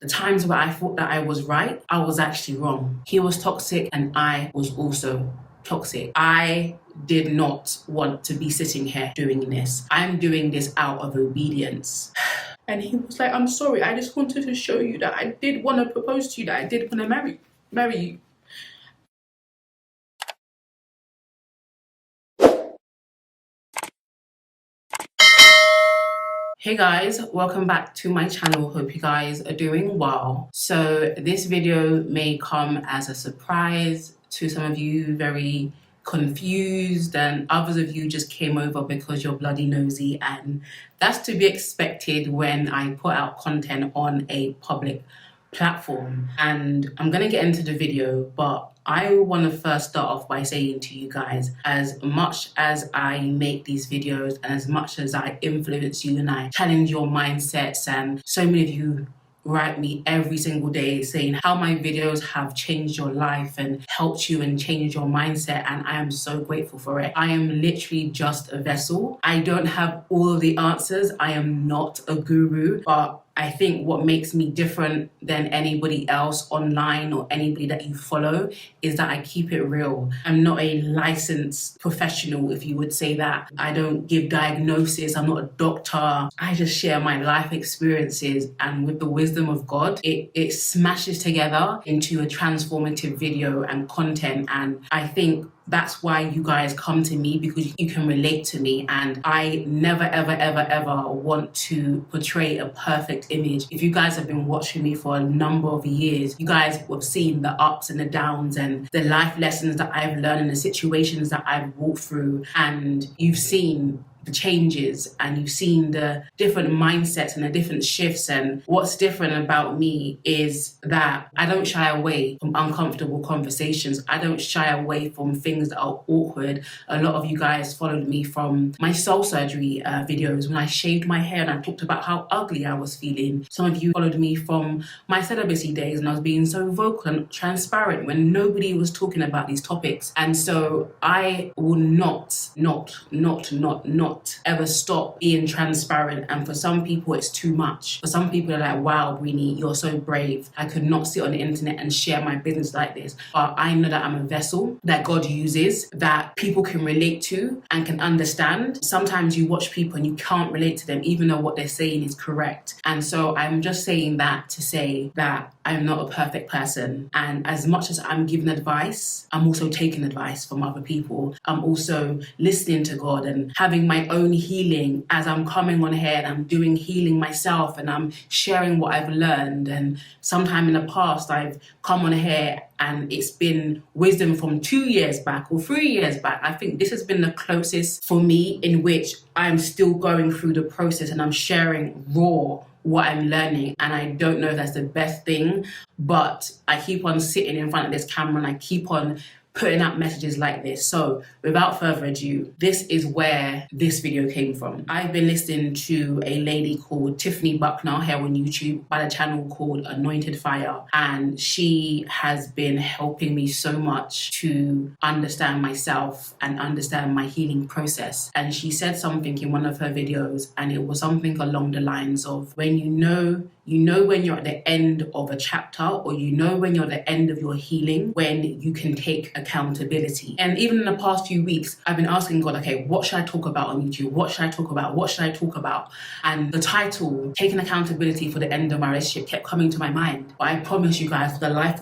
the times where I thought that I was right, I was actually wrong. He was toxic and I was also toxic. I did not want to be sitting here doing this. I'm doing this out of obedience. And he was like, I'm sorry, I just wanted to show you that I did want to propose to you, that I did want to marry you. Hey guys, welcome back to my channel. Hope you guys are doing well. So this video may come as a surprise to some of you, very confused, and others of you just came over because you're bloody nosy, and that's to be expected when I put out content on a public platform. And I'm gonna get into the video, but I want to first start off by saying to you guys, as much as I make these videos and as much as I influence you and I challenge your mindsets, and so many of you write me every single day saying how my videos have changed your life and helped you and changed your mindset, and I am so grateful for it. I am literally just a vessel. I don't have all the answers. I am not a guru, but I think what makes me different than anybody else online or anybody that you follow is that I keep it real. I'm not a licensed professional, if you would say that. I don't give diagnosis. I'm not a doctor. I just share my life experiences, and with the wisdom of God, it smashes together into a transformative video and content. And I think that's why you guys come to me, because you can relate to me, and I never ever want to portray a perfect image. If you guys have been watching me for a number of years, you guys have seen the ups and the downs and the life lessons that I've learned and the situations that I've walked through, and you've seen the changes and you've seen the different mindsets and the different shifts. And what's different about me is that I don't shy away from uncomfortable conversations. I don't shy away from things that are awkward. A lot of you guys followed me from my soul surgery videos when I shaved my hair and I talked about how ugly I was feeling. Some of you followed me from my celibacy days and I was being so vocal and transparent when nobody was talking about these topics. And so I will not ever stop being transparent. And for some people it's too much. For some people are like, wow, Breeny, you're so brave. I could not sit on the internet and share my business like this. But I know that I'm a vessel that God uses, that people can relate to and can understand. Sometimes you watch people and you can't relate to them even though what they're saying is correct. And so I'm just saying that to say that I'm not a perfect person. And as much as I'm giving advice, I'm also taking advice from other people. I'm also listening to God and having my own healing as I'm coming on here and I'm doing healing myself and I'm sharing what I've learned. And sometime in the past, I've come on here and it's been wisdom from 2 years back or 3 years back. I think this has been the closest for me in which I'm still going through the process and I'm sharing raw what I'm learning. And I don't know if that's the best thing, but I keep on sitting in front of this camera and I keep on putting out messages like this. So without further ado, this is where this video came from. I've been listening to a lady called Tiffany Buckner here on YouTube by the channel called Anointed Fire, and she has been helping me so much to understand myself and understand my healing process. And she said something in one of her videos, and it was something along the lines of, when you know when you're at the end of a chapter, or you know when you're at the end of your healing, when you can take accountability. And even in the past few weeks, I've been asking God, okay, what should I talk about on YouTube? What should I talk about? What should I talk about? And the title, Taking Accountability for the End of My Relationship, kept coming to my mind. But I promise you guys, for the life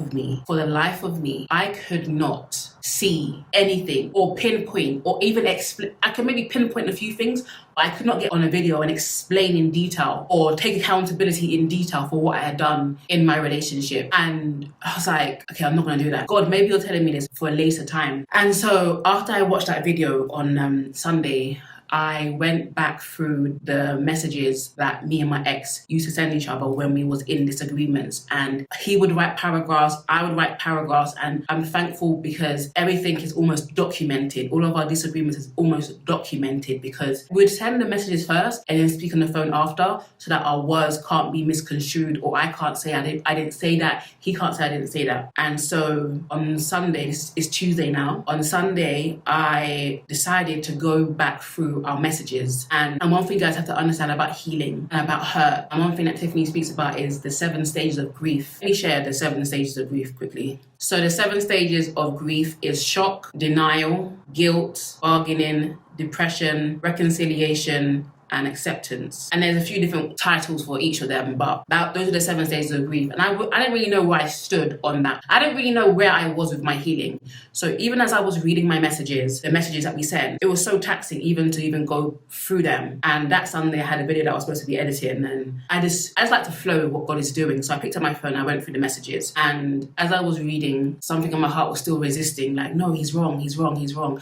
of me, I could not see anything or pinpoint or even explain. I can maybe pinpoint a few things, but I could not get on a video and explain in detail or take accountability in detail for what I had done in my relationship. And I was like, okay, I'm not going to do that. God, maybe you're telling me this for a later time. And so after I watched that video on Sunday, I went back through the messages that me and my ex used to send each other when we was in disagreements, and he would write paragraphs, I would write paragraphs, and I'm thankful because everything is almost documented. All of our disagreements is almost documented because we'd send the messages first and then speak on the phone after, so that our words can't be misconstrued, or I can't say I didn't say that, he can't say I didn't say that. And so on Sunday, it's Tuesday now, on Sunday I decided to go back through through our messages. And one thing you guys have to understand about healing and about hurt, and one thing that Tiffany speaks about is the 7 stages of grief. Let me share the 7 stages of grief quickly. So the 7 stages of grief is shock, denial, guilt, bargaining, depression, reconciliation, and acceptance. And there's a few different titles for each of them, but those are the 7 stages of grief. And I didn't really know where I stood on that. I didn't really know where I was with my healing. So even as I was reading my messages, the messages that we sent, it was so taxing even to go through them. And that Sunday I had a video that I was supposed to be editing, and I just like to flow with what God is doing. So I picked up my phone, I went through the messages, and as I was reading, something in my heart was still resisting, like, no, he's wrong.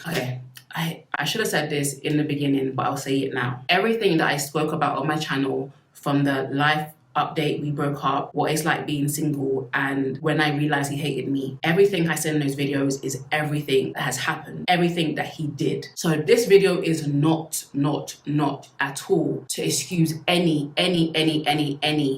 Okay. I should have said this in the beginning, but I'll say it now. Everything that I spoke about on my channel, from the life update, we broke up, what it's like being single, and when I realized he hated me, everything I said in those videos is everything that has happened, everything that he did. So this video is not at all to excuse any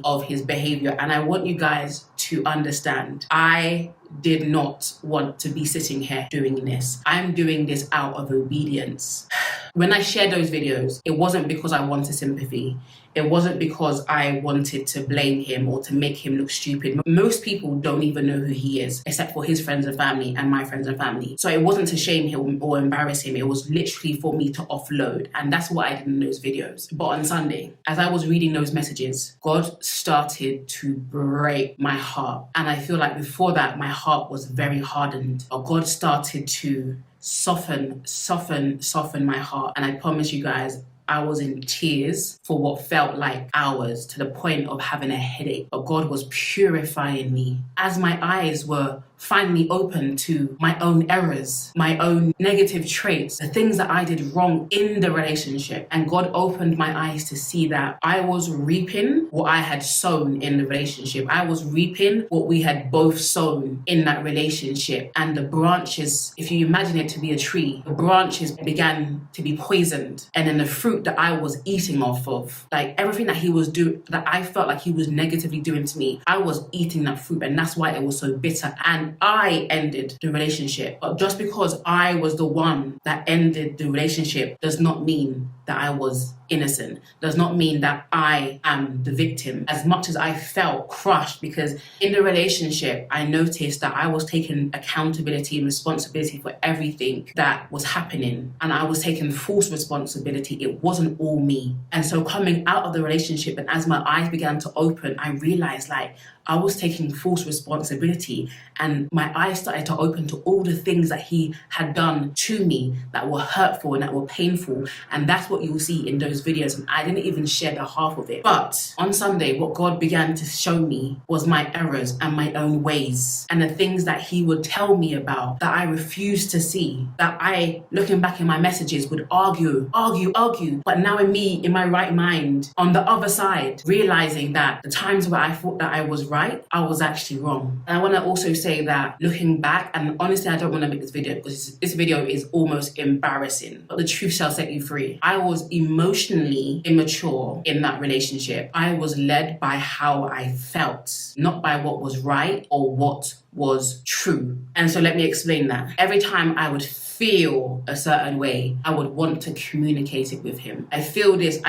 of his behavior. And I want you guys to understand, I did not want to be sitting here doing this. I'm doing this out of obedience. When I shared those videos, it wasn't because I wanted sympathy. It wasn't because I wanted to blame him or to make him look stupid. Most people don't even know who he is, except for his friends and family and my friends and family. So it wasn't to shame him or embarrass him. It was literally for me to offload. And that's what I did in those videos. But on Sunday, as I was reading those messages, God started to break my heart. And I feel like before that, my heart was very hardened. But God started to soften my heart. And I promise you guys, I was in tears for what felt like hours, to the point of having a headache. But God was purifying me as my eyes were finally open to my own errors, my own negative traits, the things that I did wrong in the relationship. And God opened my eyes to see that I was reaping what I had sown in the relationship. I was reaping what we had both sown in that relationship. And the branches, if you imagine it to be a tree, the branches began to be poisoned. And then the fruit that I was eating off of, like everything that he was doing, that I felt like he was negatively doing to me, I was eating that fruit. And that's why it was so bitter. And I ended the relationship. But just because I was the one that ended the relationship does not mean that I was innocent, does not mean that I am the victim. As much as I felt crushed, because in the relationship, I noticed that I was taking accountability and responsibility for everything that was happening. And I was taking false responsibility. It wasn't all me. And so coming out of the relationship, and as my eyes began to open, I realized like I was taking false responsibility, and my eyes started to open to all the things that he had done to me that were hurtful and that were painful. And that's what you will see in those videos. And I didn't even share the half of it. But on Sunday, what God began to show me was my errors and my own ways, and the things that he would tell me about that I refused to see, that I, looking back in my messages, would argue. But now in my right mind, on the other side, realizing that the times where I thought that I was right, I was actually wrong. And I want to also say that looking back, and honestly, I don't want to make this video because this video is almost embarrassing, but the truth shall set you free. I was emotionally immature in that relationship. I was led by how I felt, not by what was right or what was true. And so let me explain that. Every time I would feel a certain way, I would want to communicate it with him. I feel this, and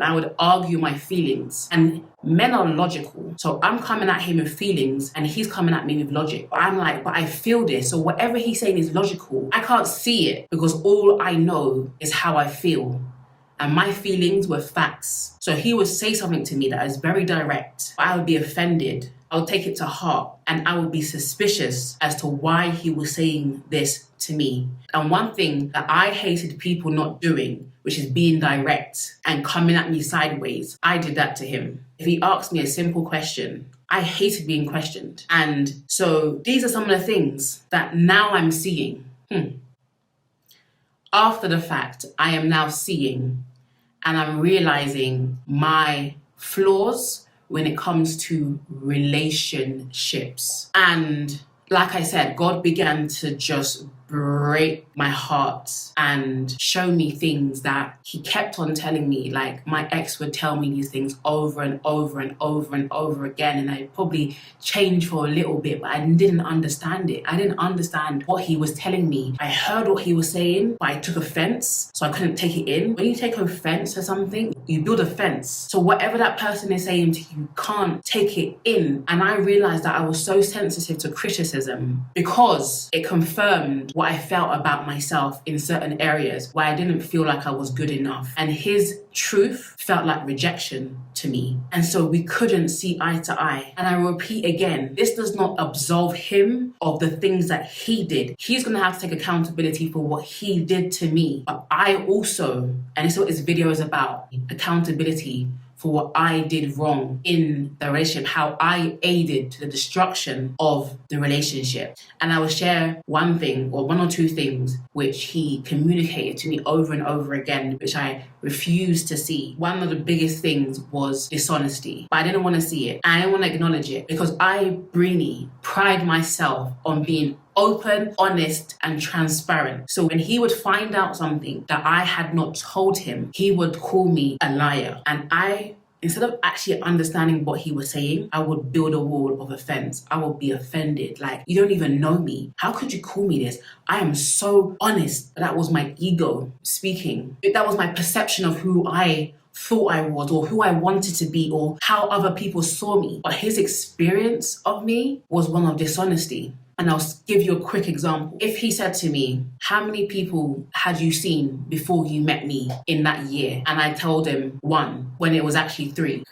I would argue my feelings. And men are logical. So I'm coming at him with feelings and he's coming at me with logic. But I'm like, but I feel this. So whatever he's saying is logical. I can't see it because all I know is how I feel. And my feelings were facts. So he would say something to me that is very direct, but I would be offended. I would take it to heart and I would be suspicious as to why he was saying this to me. And one thing that I hated people not doing, which is being direct and coming at me sideways, I did that to him. If he asked me a simple question, I hated being questioned. And so these are some of the things that now I'm seeing. After the fact, I am now seeing and I'm realizing my flaws when it comes to relationships. And like I said, God began to just break my heart and show me things that he kept on telling me. Like, my ex would tell me these things over and over and over and over again, and I'd probably change for a little bit, but I didn't understand it. I didn't understand what he was telling me. I heard what he was saying, but I took offense, so I couldn't take it in. When you take offense to something, you build a fence. So whatever that person is saying to you, you can't take it in. And I realized that I was so sensitive to criticism because it confirmed what I felt about myself in certain areas where I didn't feel like I was good enough. And his truth felt like rejection to me. And so we couldn't see eye to eye. And I repeat again, this does not absolve him of the things that he did. He's going to have to take accountability for what he did to me. But I also, and this is what this video is about, accountability for what I did wrong in the relationship, how I aided to the destruction of the relationship. And I will share one thing or one or two things which he communicated to me over and over again, which I refused to see. One of the biggest things was dishonesty, but I didn't want to see it. I didn't want to acknowledge it because I, Breeny, pride myself on being open, honest, and transparent. So when he would find out something that I had not told him, he would call me a liar. And I, instead of actually understanding what he was saying, I would build a wall of offense. I would be offended. Like, you don't even know me. How could you call me this? I am so honest. That was my ego speaking. That was my perception of who I thought I was or who I wanted to be or how other people saw me. But his experience of me was one of dishonesty. And I'll give you a quick example. If he said to me, how many people had you seen before you met me in that year? And I told him 1 when it was actually 3.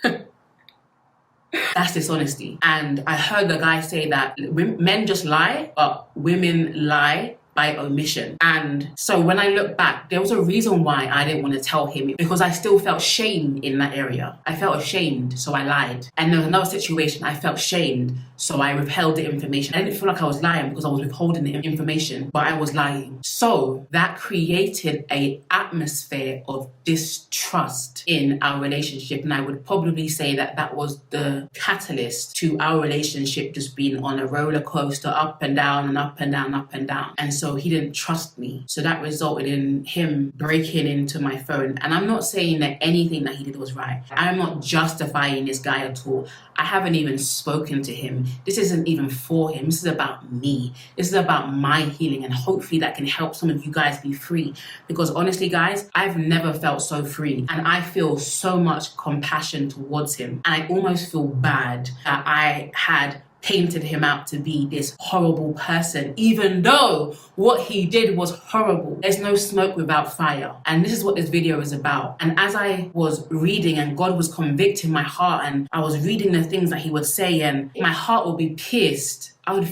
That's dishonesty. And I heard the guy say that men just lie, but women lie by omission. And so when I look back, there was a reason why I didn't want to tell him, because I still felt shame in that area. I felt ashamed, so I lied. And there was another situation, I felt shamed, so I withheld the information. I didn't feel like I was lying because I was withholding the information, but I was lying. So that created an atmosphere of distrust in our relationship. And I would probably say that that was the catalyst to our relationship just being on a roller coaster, up and down and up and down, up and down. And so he didn't trust me. So that resulted in him breaking into my phone. And I'm not saying that anything that he did was right. I'm not justifying this guy at all. I haven't even spoken to him. This isn't even for him. This is about me. This is about my healing. And hopefully that can help some of you guys be free. Because honestly, guys, I've never felt so free. And I feel so much compassion towards him. And I almost feel bad that I had painted him out to be this horrible person, even though what he did was horrible. There's no smoke without fire. And this is what this video is about. And as I was reading and God was convicting my heart and I was reading the things that he would say and my heart would be pierced, I was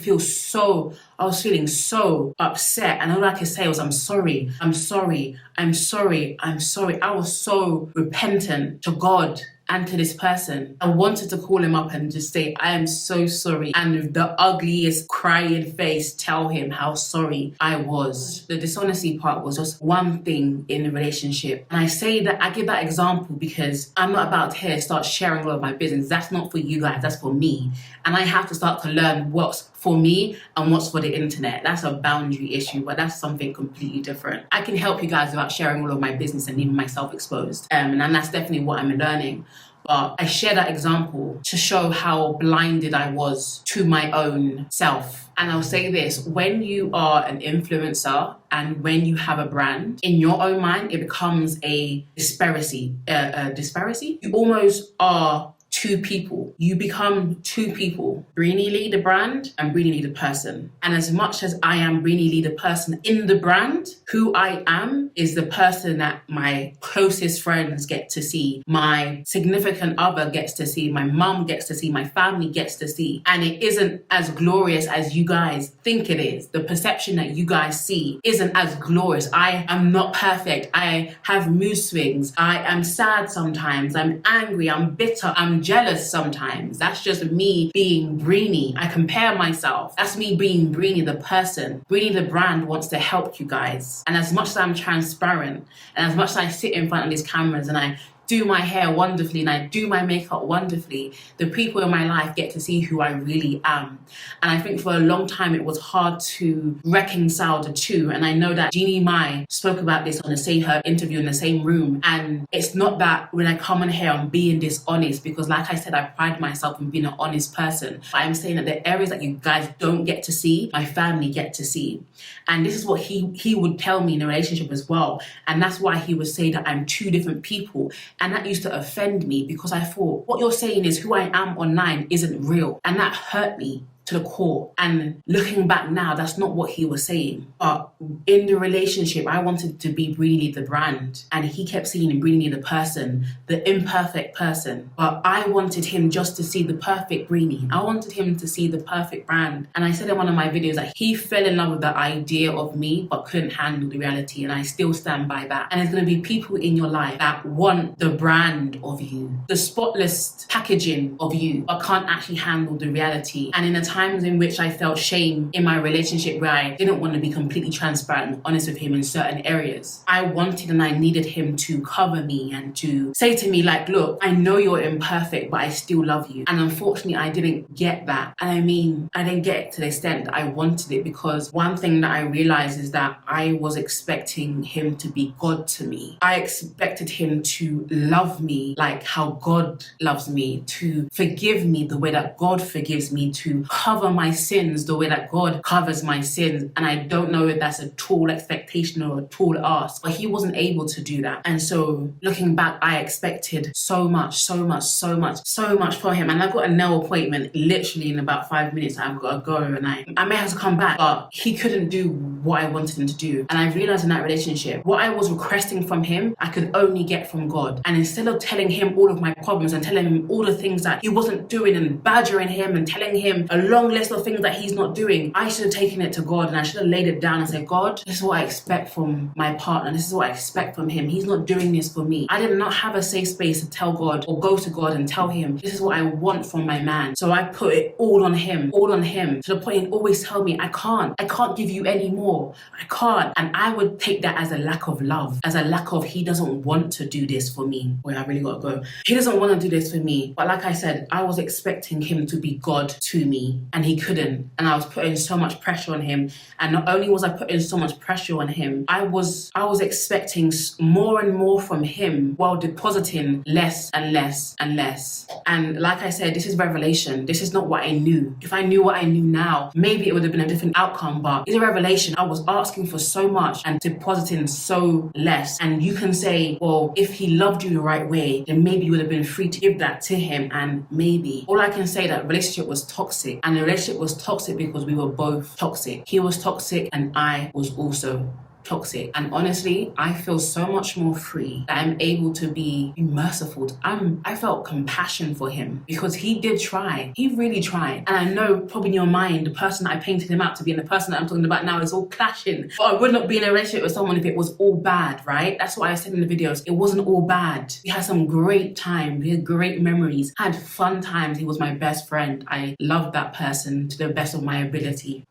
feeling so upset. And all I could say was, I'm sorry, I'm sorry, I'm sorry, I'm sorry. I was so repentant to God and to this person. I wanted to call him up and just say, I am so sorry. And with the ugliest crying face, tell him how sorry I was. The dishonesty part was just one thing in the relationship. And I say that, I give that example because I'm not about to here start sharing all of my business. That's not for you guys, that's for me. And I have to start to learn what's for me and what's for the internet. That's a boundary issue, but that's something completely different. I can help you guys without sharing all of my business and leaving myself exposed. And that's definitely what I'm learning. But I share that example to show how blinded I was to my own self. And I'll say this, when you are an influencer and when you have a brand, in your own mind, it becomes a disparity. You almost are two people. You become two people. Breeny Lee, the brand, and Breeny Lee, the person. And as much as I am Breeny Lee, the person in the brand, who I am is the person that my closest friends get to see, my significant other gets to see, my mum gets to see, my family gets to see. And it isn't as glorious as you guys think it is. The perception that you guys see isn't as glorious. I am not perfect. I have mood swings. I am sad sometimes. I'm angry. I'm bitter. I'm jealous sometimes. That's just me being Breeny. I compare myself. That's me being Breeny the person. Breeny the brand wants to help you guys. And as much as I'm transparent and as much as I sit in front of these cameras and I do my hair wonderfully and I do my makeup wonderfully, the people in my life get to see who I really am. And I think for a long time it was hard to reconcile the two. And I know that Jeannie Mai spoke about this on her interview in the same room. And it's not that when I come on here I'm being dishonest, because like I said, I pride myself in being an honest person. But I'm saying that the areas that you guys don't get to see, my family get to see. And this is what he would tell me in a relationship as well. And that's why he would say that I'm two different people. And that used to offend me, because I thought, what you're saying is who I am online isn't real. And that hurt me to the core. And looking back now, that's not what he was saying. But in the relationship, I wanted to be Breeny the brand, and he kept seeing Breeny the person, the imperfect person. But I wanted him just to see the perfect Breeny. I wanted him to see the perfect brand. And I said in one of my videos that he fell in love with the idea of me but couldn't handle the reality, and I still stand by that. And there's going to be people in your life that want the brand of you, the spotless packaging of you, but can't actually handle the reality. And in a times in which I felt shame in my relationship where I didn't want to be completely transparent and honest with him in certain areas, I wanted and I needed him to cover me and to say to me like, look, I know you're imperfect, but I still love you. And unfortunately, I didn't get that. And I mean, I didn't get it to the extent that I wanted it, because one thing that I realized is that I was expecting him to be God to me. I expected him to love me like how God loves me, to forgive me the way that God forgives me, to cover my sins the way that God covers my sins. And I don't know if that's a tall expectation or a tall ask, but he wasn't able to do that. And so looking back, I expected so much from him. And I've got a nail appointment literally in about 5 minutes. I've got to go, and I may have to come back, but he couldn't do what I wanted him to do. And I realized in that relationship, what I was requesting from him, I could only get from God. And instead of telling him all of my problems and telling him all the things that he wasn't doing and badgering him and telling him a long list of things that he's not doing, I should have taken it to God, and I should have laid it down and said, God, this is what I expect from my partner. This is what I expect from him. He's not doing this for me. I did not have a safe space to tell God or go to God and tell him, this is what I want from my man. So I put it all on him, to the point he'd always tell me, I can't give you any more. I can't. And I would take that as a lack of love, as a lack of, he doesn't want to do this for me. Wait, I really gotta go. He doesn't want to do this for me. But like I said, I was expecting him to be God to me, and he couldn't. And I was putting so much pressure on him. And not only was I putting so much pressure on him, I was expecting more and more from him while depositing less and less and less. And like I said, this is revelation. This is not what I knew. If I knew what I knew now, maybe it would have been a different outcome, but it's a revelation. I was asking for so much and depositing so less. And you can say, well, if he loved you the right way, then maybe you would have been free to give that to him. And maybe. All I can say, that relationship was toxic. And the relationship was toxic because we were both toxic. He was toxic and I was also toxic. And honestly, I feel so much more free that I'm able to be merciful. I felt compassion for him, because he did try. He really tried. And I know probably in your mind, the person that I painted him out to be and the person that I'm talking about now is all clashing. But I would not be in a relationship with someone if it was all bad, right? That's what I said in the videos. It wasn't all bad. We had some great time. We had great memories, had fun times. He was my best friend. I loved that person to the best of my ability.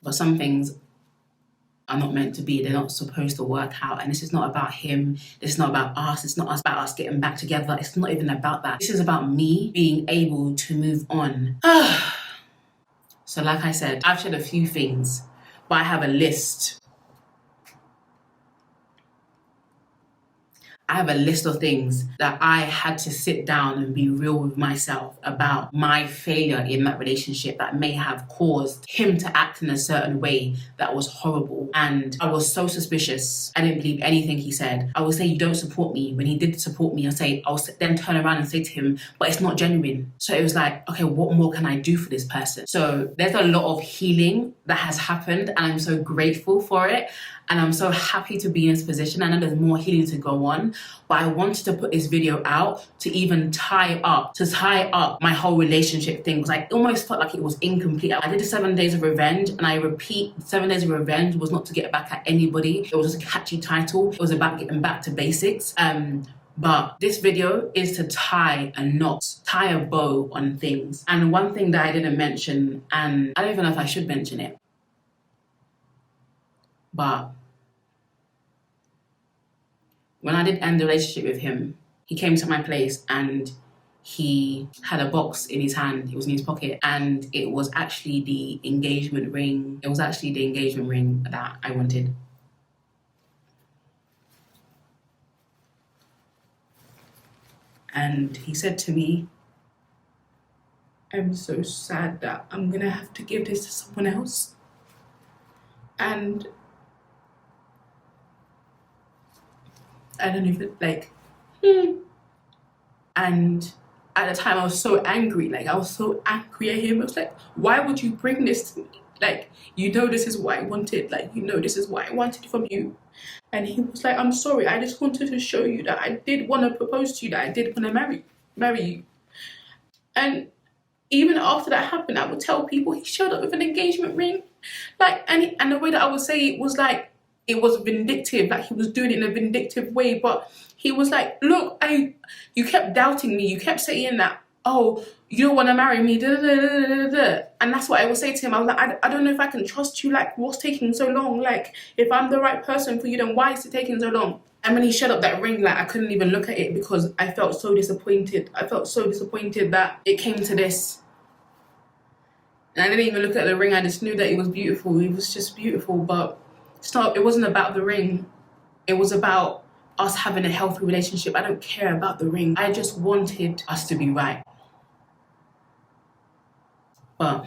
But some things are not meant to be. They're not supposed to work out. And this is not about him. This is not about us. It's not about us getting back together. It's not even about that. This is about me being able to move on. So like I said, I've shared a few things, but I have a list. I have a list of things that I had to sit down and be real with myself about my failure in that relationship that may have caused him to act in a certain way that was horrible. And I was so suspicious. I didn't believe anything he said. I would say, you don't support me. When he did support me, I'll then turn around and say to him, but it's not genuine. So it was like, okay, what more can I do for this person? So there's a lot of healing that has happened, and I'm so grateful for it. And I'm so happy to be in this position. I know there's more healing to go on, but I wanted to put this video out to even tie up my whole relationship thing, because I almost felt like it was incomplete. I did the 7 days of revenge, and I repeat, 7 days of revenge was not to get back at anybody. It was just a catchy title. It was about getting back to basics. But this video is to tie a knot, tie a bow on things. And one thing that I didn't mention, and I don't even know if I should mention it, but when I did end the relationship with him, He came to my place and he had a box in his hand. It was in his pocket, and it was actually the engagement ring. It was actually the engagement ring that I wanted. And he said to me, I'm so sad that I'm gonna have to give this to someone else. And I don't even and at the time I was so angry, I was so angry at him. I was like, why would you bring this to me? You know this is what I wanted, you know this is what I wanted from you. And he was like, I'm sorry, I just wanted to show you that I did want to propose to you, that I did want to marry you. And even after that happened, I would tell people he showed up with an engagement ring. And the way that I would say it was it was vindictive, he was doing it in a vindictive way. But he was like, look, you kept doubting me. You kept saying that, oh, you don't want to marry me, da, da, da, da, da. And that's what I would say to him. I was like, I don't know if I can trust you. What's taking so long? If I'm the right person for you, then why is it taking so long? And when he showed up that ring, I couldn't even look at it because I felt so disappointed. I felt so disappointed that it came to this. And I didn't even look at the ring. I just knew that it was beautiful. It was just beautiful. But it wasn't about the ring. It was about us having a healthy relationship. I don't care about the ring. I just wanted us to be right. But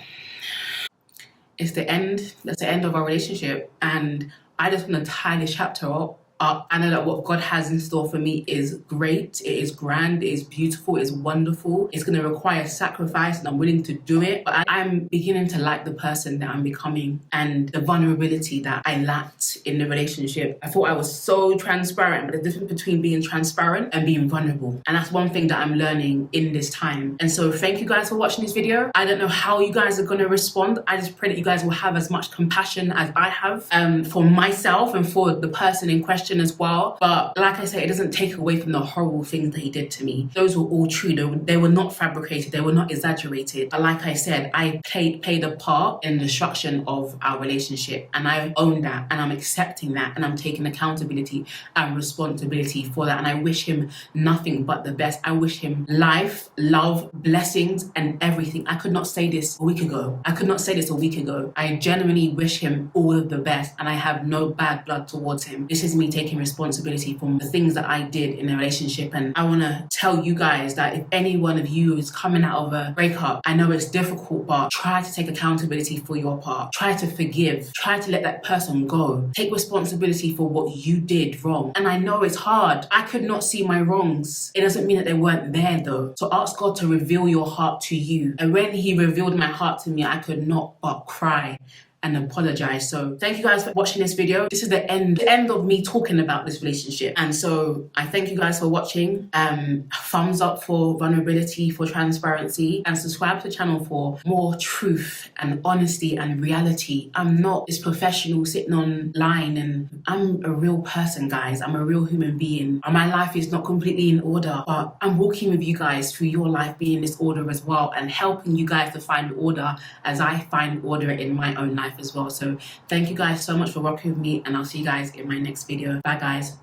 it's the end. That's the end of our relationship. And I just want to tie this chapter up. I know that what God has in store for me is great, it is grand, it is beautiful, it is wonderful. It's going to require sacrifice and I'm willing to do it. But I'm beginning to like the person that I'm becoming and the vulnerability that I lacked in the relationship. I thought I was so transparent, but the difference between being transparent and being vulnerable. And that's one thing that I'm learning in this time. And so thank you guys for watching this video. I don't know how you guys are going to respond. I just pray that you guys will have as much compassion as I have for myself and for the person in question as well. But like I say, it doesn't take away from the horrible things that he did to me. Those were all true. They were not fabricated, they were not exaggerated. But like I said, I played a part in the destruction of our relationship, and I own that, and I'm accepting that, and I'm taking accountability and responsibility for that. And I wish him nothing but the best. I wish him life, love, blessings, and everything. I could not say this a week ago. I genuinely wish him all of the best, and I have no bad blood towards him. This is me taking responsibility for the things that I did in a relationship. And I want to tell you guys that if any one of you is coming out of a breakup, I know it's difficult, but try to take accountability for your part. Try to forgive. Try to let that person go. Take responsibility for what you did wrong. And I know it's hard. I could not see my wrongs. It doesn't mean that they weren't there though. So ask God to reveal your heart to you. And when he revealed my heart to me, I could not but cry and apologize. So thank you guys for watching this video. This is the end of me talking about this relationship. And so I thank you guys for watching. Thumbs up for vulnerability, for transparency, and subscribe to the channel for more truth and honesty and reality. I'm not this professional sitting online, and I'm a real person, guys. I'm a real human being. My life is not completely in order, but I'm walking with you guys through your life being in this order as well, and helping you guys to find order as I find order in my own life as well. So thank you guys so much for rocking with me, and I'll see you guys in my next video. Bye guys.